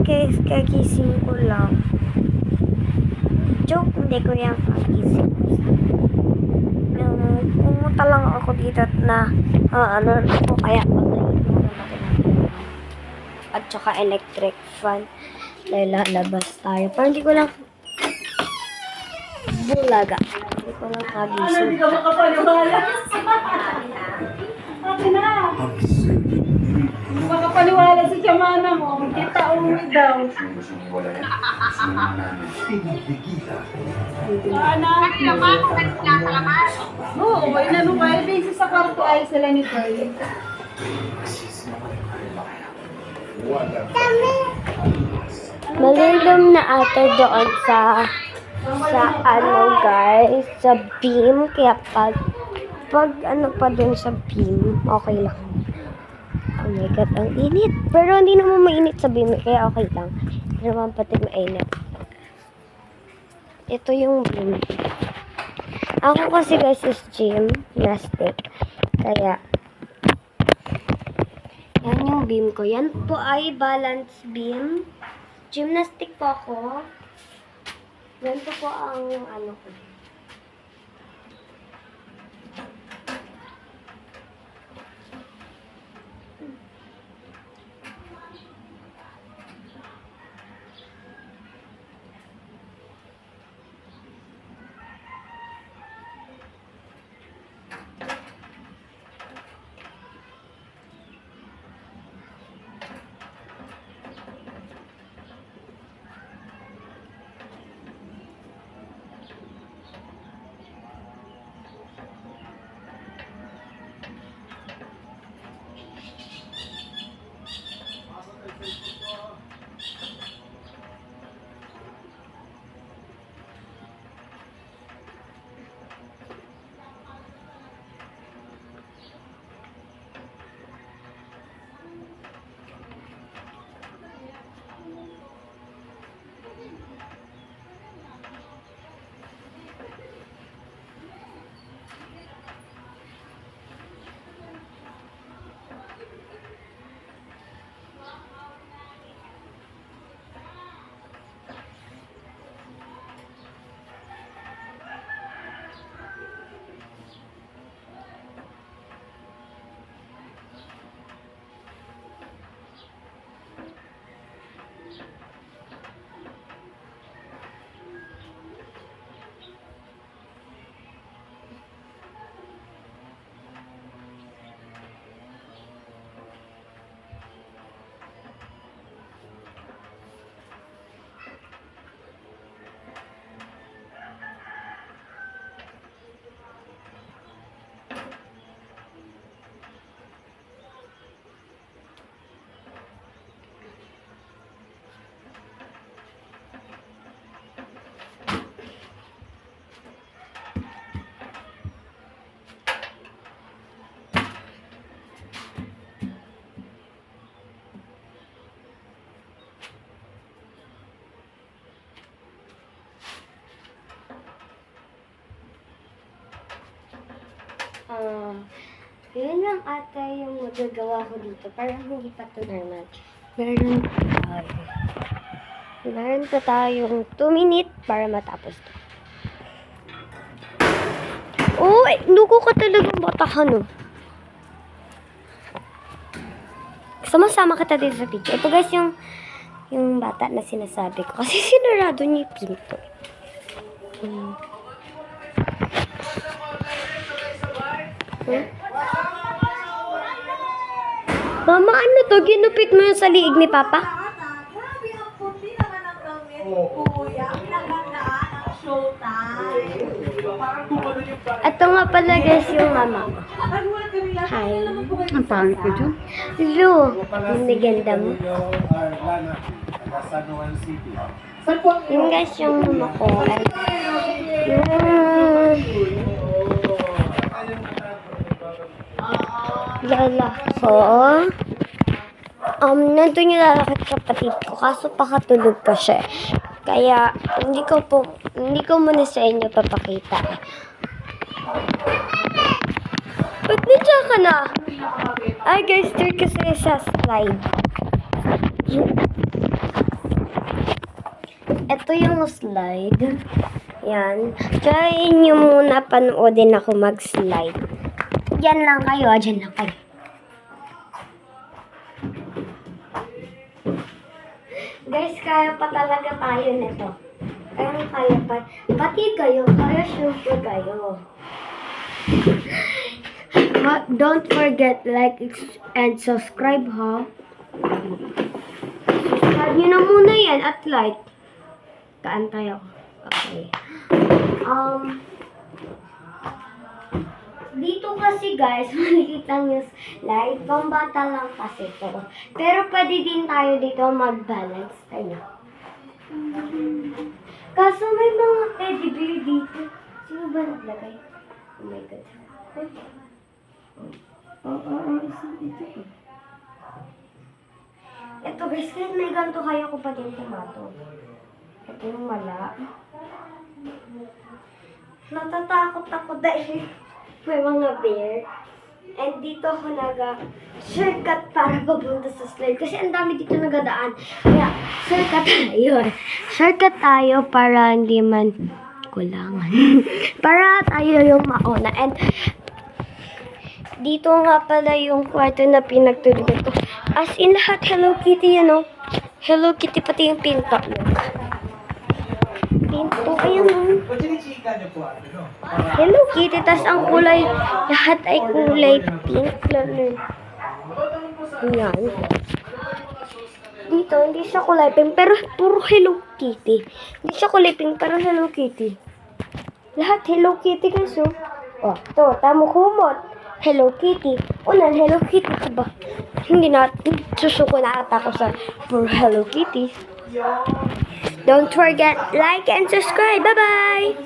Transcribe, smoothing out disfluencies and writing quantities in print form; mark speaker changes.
Speaker 1: guys, kagising ko lang. Joke, hindi ko yan kagising. Pumunta lang ako dito na ano ko kaya patayin mo na natin. At saka electric fan. Dahil lalabas tayo. Parang hindi ko lang bulaga. Hindi ko lang kagising.
Speaker 2: Hindi ka makapaniwala. Akin na. Makapaniwala si Chamana mo. Kita uwi daw. Anak. Oo, may nanong kayo. Base sa kwarto ay sila ni Carly.
Speaker 1: Malilom na ata doon sa ano guys, sa beam. Kaya pag ano pa dun sa beam, okay lang. Oh my god, ang init. Pero hindi naman mainit sa beam, kaya okay lang. Hindi naman pati mainit. Ito yung beam. Ako kasi guys is gymnastic. Kaya, yan yung beam ko. Yan po ay balance beam. Gymnastic po ako. Ganito po ang ano ko. Yun lang ata yung magagawa ko dito. Parang hindi pa ito normal. Meron pa tayong 2 minutes para matapos to. Oh, nuko ka talagang batahan, oh. Sama-sama kita dito sa picture. Ito guys yung bata na sinasabi ko. Kasi sinarado niya yung pinto. Mama, ano to? Ginupit mo yung sa liig ni Papa?
Speaker 2: Grabe, ang puti naman ang damit. Kuya, pinagandaan ang showtime.
Speaker 1: Ito nga pala guys yung mama ko. Hi.
Speaker 2: Ang pangit ko dyan.
Speaker 1: Lu, yung ganda mo. Yung guys yung mama ko. Yung lala ko. Nandun yung lalaki kapatid ko. Kaso pakatulog pa siya. Kaya, hindi ko muna sa inyo papakita. Ba't nandiyan ka na? Ay guys, tur kasi sa slide. Ito yung slide. Yan. Try nyo muna panoodin ako mag-slide. Diyan lang kayo. Diyan lang kayo. Guys, kaya pa talaga tayo nito. Kaya pa. Pati kayo. Kaya syempre kayo. Don't forget like and subscribe, ha? Subscribe nyo na muna yan at like. Kaantay ako. Okay. Dito kasi guys, maliit lang yung slide. Pambata lang kasi to. Pero pwede din tayo dito mag-balance. Ayun. Kaso may mga teddy bear dito. Sino ba naglagay? Oh my God. Ito guys, kahit may ganito kaya ko pa din tomato. Ito yung mala. Natatakot ako dahil may mga bear. And dito ako shortcut para papunta sa slide. Kasi ang dami dito nagadaan. Kaya, shortcut tayo. Shortcut tayo para hindi man kulangan. Para tayo yung mauna. And dito nga pala yung kwarto na pinagtulugan ko. As in lahat, Hello Kitty, Hello Kitty, pati yung pinto. Pinto, ayun. Hello Kitty, tas ang kulay, lahat ay kulay pink. Ayan. Dito, hindi siya kulay pink, pero puro Hello Kitty. Hindi siya kulay pink, pero Hello Kitty. Lahat Hello Kitty guys, oh. Oh, to, tamo kumot. Hello Kitty. Unan, Hello Kitty, diba? Hindi natin susuko na ako sa puro Hello Kitty. Don't forget, like and subscribe. Bye-bye!